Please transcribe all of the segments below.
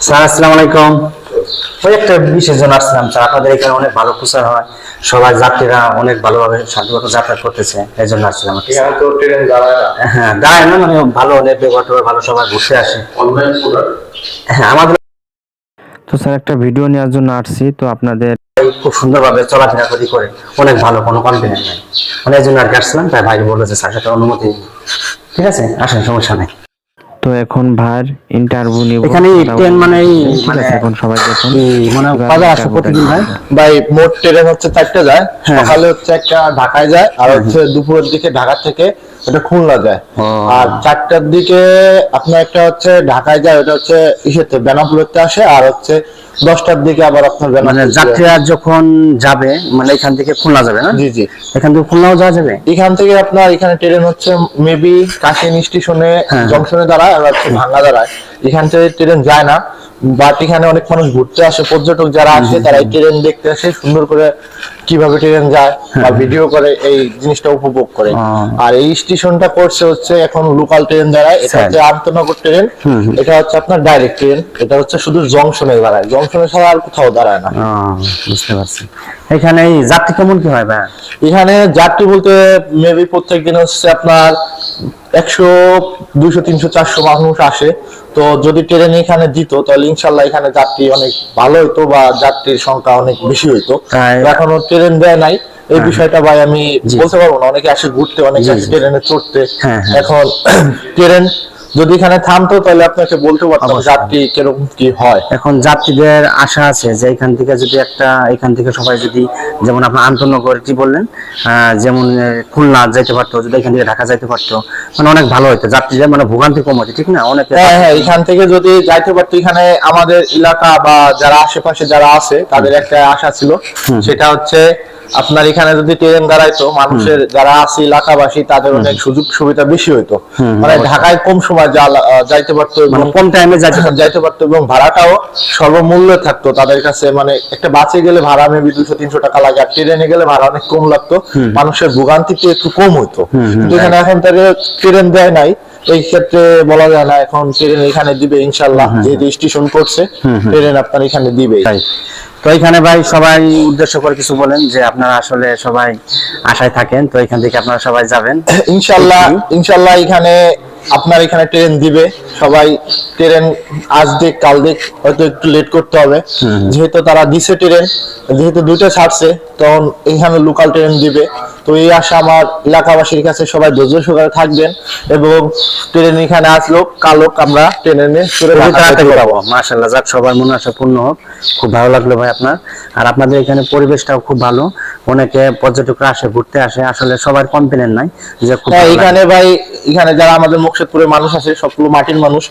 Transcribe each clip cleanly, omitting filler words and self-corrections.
Sir আসসালামু আলাইকুম। ওই একটা বিশেষ জন আসলাম স্যার, আপনাদের এখানে অনেক ভালো প্রচার হয়, সবাই যাত্রীরা অনেক ভালোভাবে শান্তিমতো যাতায়াত করতেছে, এই জন্য আসছিলাম। তো ট্রেন দাঁড়ায় না। হ্যাঁ দাঁড়ায় না, মানে ভালো অনেক ব্যবহার ভালো, সবাই ঘুরতে আসে। হ্যাঁ আমাদের তো স্যার একটা ভিডিও নেওয়ার জন্য আসছি, তো আপনাদের খুব সুন্দরভাবে চলাফেরা করে অনেক ভালো, কোনো কমপ্লেন নাই, মানে এই জন্য আর কি আসলাম। তাই ভাই বললো যে স্যার সাথে অনুমতি, ঠিক আছে আসেন, সমস্যা নেই। তো এখন ভার ইন্টারভিউ নিব এখানে ট্রেন মানে এখন সবাই দেখুন মানে কবে আসে প্রতিদিন ভাই? ভাই মোট ট্রেন হচ্ছে 4টা যায়। হ্যাঁ। সকালে হচ্ছে একটা ঢাকায় যায়, আর হচ্ছে দুপুরের দিকে ঢাকা থেকে ওটা খুলনা যায়। আর 4টার দিকে আপনার একটা হচ্ছে ঢাকায় যায়, ওটা হচ্ছে ইসেতে বেনাপুরতে আসে, আর হচ্ছে 10টার দিকে আবার আপনার মানে যাত্রীরা যখন যাবে, মানে এখান থেকে খুলনা যাবে না? জি জি, এখান থেকে খুলনাও যাওয়া যাবে। এখান থেকে আপনার এখানে ট্রেন হচ্ছে মেবি কাশিয়ানী স্টেশনে জংশনে দাঁড়ায়, আর হচ্ছে ভাঙ্গা দাঁড়ায়। এখান থেকে ট্রেন যায় না, বাট এখানে অনেক মানুষ ঘুরতে আসে, পর্যটক যারা আসে তারা এই ট্রেন দেখতে আসে, সুন্দর করে কিভাবে ট্রেন যায় বা ভিডিও করে এই জিনিসটা উপভোগ করে। আর এই স্টেশনটা করছে হচ্ছে এখন লোকাল ট্রেন দাঁড়ায়, এটা হচ্ছে আন্তনগর ট্রেন, এটা হচ্ছে আপনার ডাইরেক্ট ট্রেন, এটা হচ্ছে শুধু জংশনে দাঁড়ায়, জংশনে ছাড়া আর কোথাও দাঁড়ায় না। বুঝতে পারছি। এখানে এই যাত্রী কেমন কি হয় ভাই? এখানে যাত্রী বলতে মেবি প্রত্যেক দিন হচ্ছে আপনার 100, 200, 300, 400 মানুষ আসে। তো যদি ট্রেন এখানে দিত তাহলে ইনশাল্লাহ এখানে যাত্রী অনেক ভালো হইতো, বা যাত্রীর সংখ্যা অনেক বেশি হইতো। এখনো ট্রেন দেয় নাই, এই বিষয়টা ভাই আমি বলতে পারবো না। অনেকে আসে ঘুরতে, অনেকে আসে ট্রেনে চড়তে। এখন ট্রেন যদি এখানে থামতো তাহলে আপনাকে বলতে পারতাম যাত্রী কিরকম কি হয়। এখন যাত্রীদের আশা আছে যে এখান থেকে যদি এখান থেকে সবাই যদি, যেমন আপনার আন্তনগর কি বললেন, যেমন খুলনা যাইতে পারতো, যদি এখান থেকে ঢাকা যাইতে পারতো, মানে অনেক ভালো হতো, যাত্রীদের মানে ভোগান্তি কম হতো, ঠিক না? অনেক হ্যাঁ, এখান থেকে যদি যাইতে পারতো, এখানে আমাদের এলাকা বা যারা আশেপাশে যারা আছে তাদের একটা আশা ছিল, সেটা হচ্ছে আপনার এখানে যদি ট্রেন দাঁড়াইতো, মানুষের যারা আছে এলাকাবাসী তাদের অনেক সুযোগ সুবিধা বেশি হইতো। মানে ঢাকায় কম সময় যাইতে পারতো, মানে কম টাইমে যাইতে পারতো, এবং ভাড়াটাও সর্বমূল্য থাকতো তাদের কাছে। মানে একটা বাসে গেলে ভাড়া মেবি 200-300 টাকা লাগে, আর ট্রেনে গেলে ভাড়া অনেক কম লাগতো, মানুষের ভোগান্তিতে একটু কম হইতো। কিন্তু এখানে এখন তাদের ট্রেন দেয় নাই, এই ক্ষেত্রে বলা যায় না এখন ট্রেন এখানে দিবে ইনশাল্লাহ, যেহেতু স্টেশন করছে ট্রেন আপনার এখানে দিবে। তো এখানে ভাই সবাই উদ্দেশ্য করে কিছু বলেন, যে আপনারা আসলে সবাই আশায় থাকেন, তো এখান থেকে আপনারা সবাই যাবেন ইনশাল্লাহ। ইনশাল্লাহ এখানে আপনার এখানে ট্রেন দিবে, সবাই ট্রেন আজ দেখ কাল দেখ, হয়তো একটু লেট করতে হবে, যেহেতু তারা দিছে ট্রেন, যেহেতু 2টা ছাড়ছে, তখন এখানে লোকাল ট্রেন দিবে। তো এই আশা আমার এলাকাবাসীর কাছে, সবাই ধৈর্য সহকারে থাকবেন, এবং ট্রেন এখানে আসলো কালো আমরা ট্রেনে চড়ে যাবো। মাশাআল্লাহ, যাক সবার মনে আশা পূর্ণ হোক। খুব ভালো লাগলো ভাই আপনার, আর আপনাদের এখানে পরিবেশটাও খুব ভালো, অনেকে পর্যটকরা আসে, ঘুরতে আসে, আসলে সবার কমপ্লেন নাই যে খুব এখানে ভাই, এখানে যারা আমাদের মুকশেদপুরের মানুষ আছে সবগুলো মাটির মানুষ।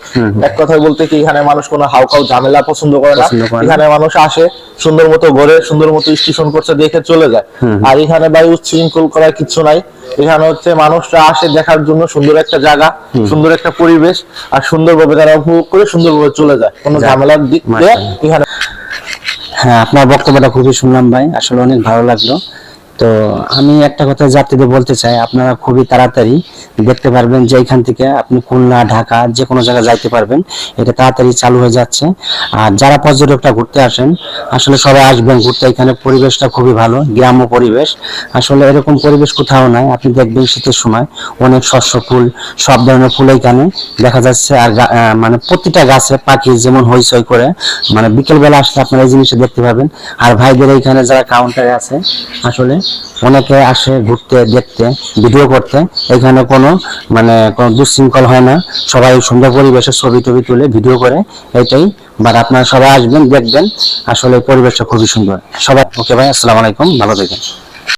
এক কথায় বলতে কি, এখানে মানুষ কোনো হাউকাউ ঝামেলা পছন্দ করে না। এখানে মানুষ আসে, সুন্দর মতো ঘরে, সুন্দর মতো স্টেশন করছে দেখে চলে যায়। আর এখানে ভাই উচ্ছৃঙ্খল করার কিছু নাই। এখানে হচ্ছে মানুষরা আসে দেখার জন্য, সুন্দর একটা জায়গা, সুন্দর একটা পরিবেশ, আর সুন্দরভাবে তারা উপভোগ করে সুন্দরভাবে চলে যায়, কোনো ঝামেলার দিক দিয়ে এখানে। হ্যাঁ, আপনার বক্তব্যটা খুবই শুনলাম ভাই, আসলে অনেক ভালো লাগলো। তো আমি একটা কথা যাত্রীদের বলতে চাই, আপনারা খুবই তাড়াতাড়ি দেখতে পারবেন যে এখান থেকে আপনি খুলনা, ঢাকা যে কোনো জায়গায় যাইতে পারবেন, এটা তাড়াতাড়ি চালু হয়ে যাচ্ছে। আর যারা পর্যটকরা ঘুরতে আসেন, আসলে সবাই আসবেন ঘুরতে, এখানে পরিবেশটা খুবই ভালো, গ্রাম্য পরিবেশ, আসলে এরকম পরিবেশ কোথাও নাই। আপনি দেখবেন শীতের সময় অনেক শস্য ফুল, সব ধরনের ফুল এখানে দেখা যাচ্ছে। আর মানে প্রতিটা গাছে পাখি যেমন হইচই করে, মানে বিকেলবেলা আসলে আপনারা এই জিনিসটা দেখতে পাবেন। আর ভাইদের এখানে যারা কাউন্টারে আছে, আসলে অনেকে আসে ঘুরতে, দেখতে, ভিডিও করতে, এখানে কোনো দুশৃঙ্খল হয় না, সবাই সুন্দর পরিবেশে ছবি টবি তুলে ভিডিও করে, এটাই। বাট আপনারা সবাই আসবেন, দেখবেন, আসলে পরিবেশটা খুবই সুন্দর। সবাই ওকে ভাই, আসসালামু আলাইকুম, ভালো থাকেন।